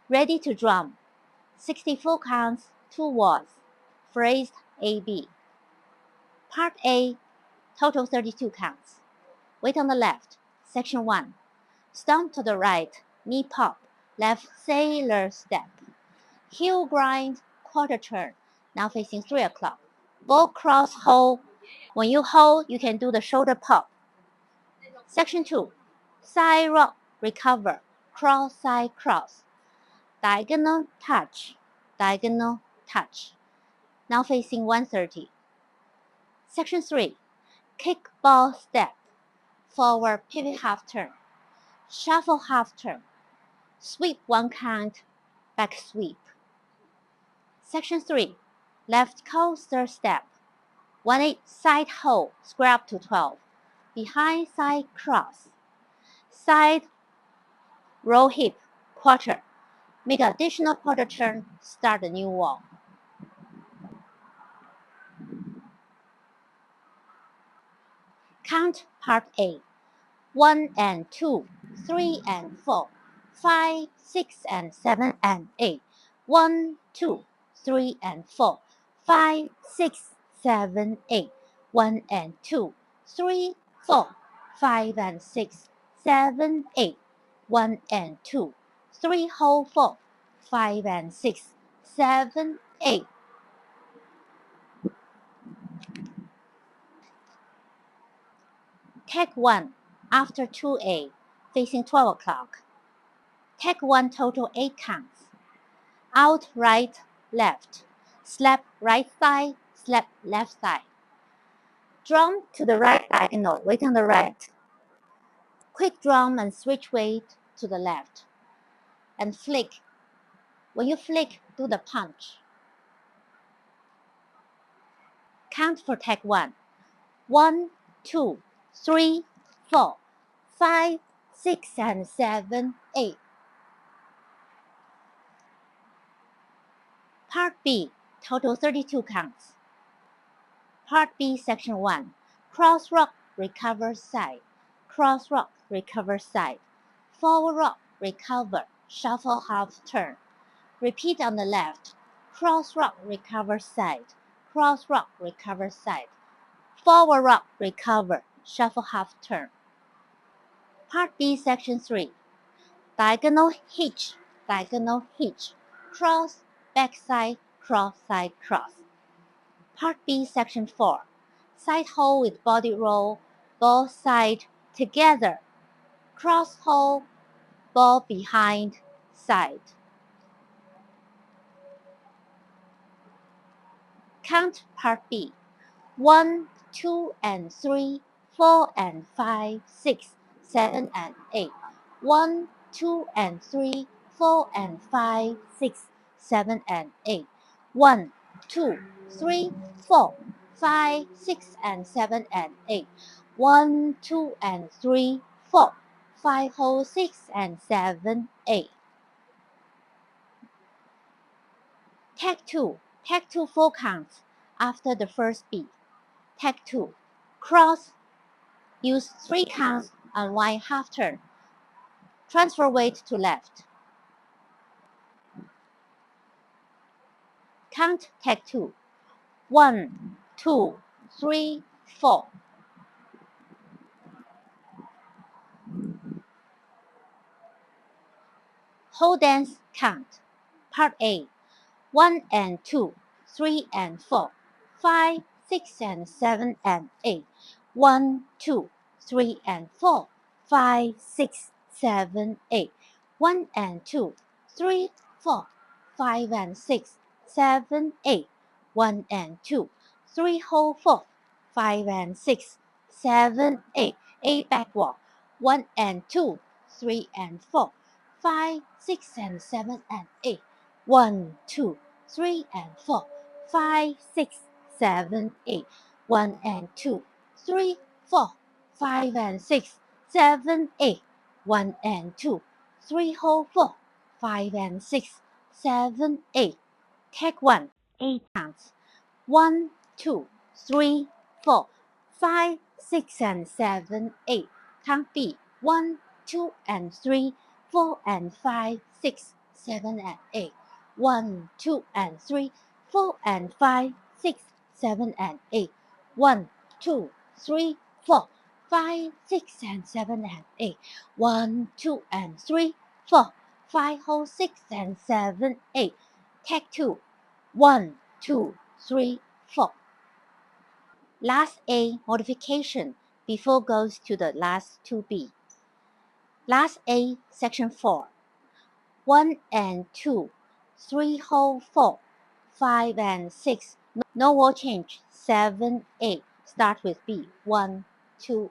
Ready to drum. 64 counts, 2 words. Phrased A-B. Part A, total 32 counts. Wait on the left. Section 1. Stomp to the right, knee pop, left sailor step. Heel grind, quarter turn, now facing 3 o'clock. Ball cross hold. When you hold, you can do the shoulder pop. Section 2. Side rock, recover, cross side cross. Diagonal touch, diagonal touch. Now facing 130. Section 3. Kick ball step, forward pivot half turn, shuffle half turn, sweep 1 count, back sweep. Section 3. Left coaster step, 1-8 side hold, square up to 12, behind side cross, side roll hip, quarter, make additional quarter turn, start a new wall. Count part A. 1 and 2, 3 and 4, 5, 6 and 7 and 8. 1, 2, 3 and 4, 5, 6, 7, 8. 1 and 2, 3, 4, 5 and 6, 7, 8. 1 and 2, 3 whole 4, 5 and 6, 7, 8. Take 1 after 2A, facing 12 o'clock. Take 1 total 8 counts. Out right, left. Slap right side, slap left side. Drum to the right diagonal, weight on the right. Quick drum and switch weight to the left. And flick. When you flick, do the punch. Count for take 1. 1, 2, 3, 4, 5, 6, and 7, 8. Part B, total 32 counts. Part B, Section 1. Cross rock, recover side. Cross rock, recover side. Forward rock, recover, shuffle half turn. Repeat on the left. Cross rock, recover side. Cross rock, recover side. Forward rock, recover, shuffle half turn. Part B, Section 3. Diagonal hitch, diagonal hitch. Cross, backside, cross, side, cross. Part B, Section 4. Side hold with body roll, ball side together. Cross hold, ball behind, side. Count Part B. 1, 2, and 3, 4, and 5, 6, 7, and 8. 1, 2, and 3, 4, and 5, 6, 7, and 8. 1, 2, 3, 4, 5, 6, and 7, and 8. 1, 2, and 3, 4, 5 whole 6, and 7, 8. Take 2. Take 2 full counts after the first beat. Take 2. Cross. Use 3 counts, unwind half turn. Transfer weight to left. Count take 2. 1, 2, 3, 4. Whole dance count. Part A. 1 and 2, 3 and 4, 5, 6 and 7 and 8. 1, 2, 3 and 4, 5, 6, 7, 8. 1 and 2, 3, 4, 5 and 6, 7, 8. 1 and 2, 3 whole 4, 5 and 6, 7, 8. 8 backward. 1 and 2, 3 and 4, 5, 6 and 7 and 8. 1, 2, 3 and 4, 5, 6, 7, 8. 1 and 2, 3, 4, 5 and 6, 7, 8. 1 and 2, 3 whole 4, 5 and 6, 7, 8. Take 1, 8 counts. 1, 2, 3, 4, 5, 6 and 7, 8. Count B. 1, 2 and 3, 4 and 5, 6, 7 and 8. 1, 2 and 3, 4 and 5, 6, 7 and 8. 1, 2, 3, 4, 5, 6 and 7 and 8. 1, 2 and 3, 4, 5, 6 and 7, 8. Take 2. 1, 2, 3, 4. Last A modification before goes to the last 2B. Last A, section 4. 1 and 2, 3 whole 4, 5 and 6. No word change. 7, 8. Start with B. 1, 2,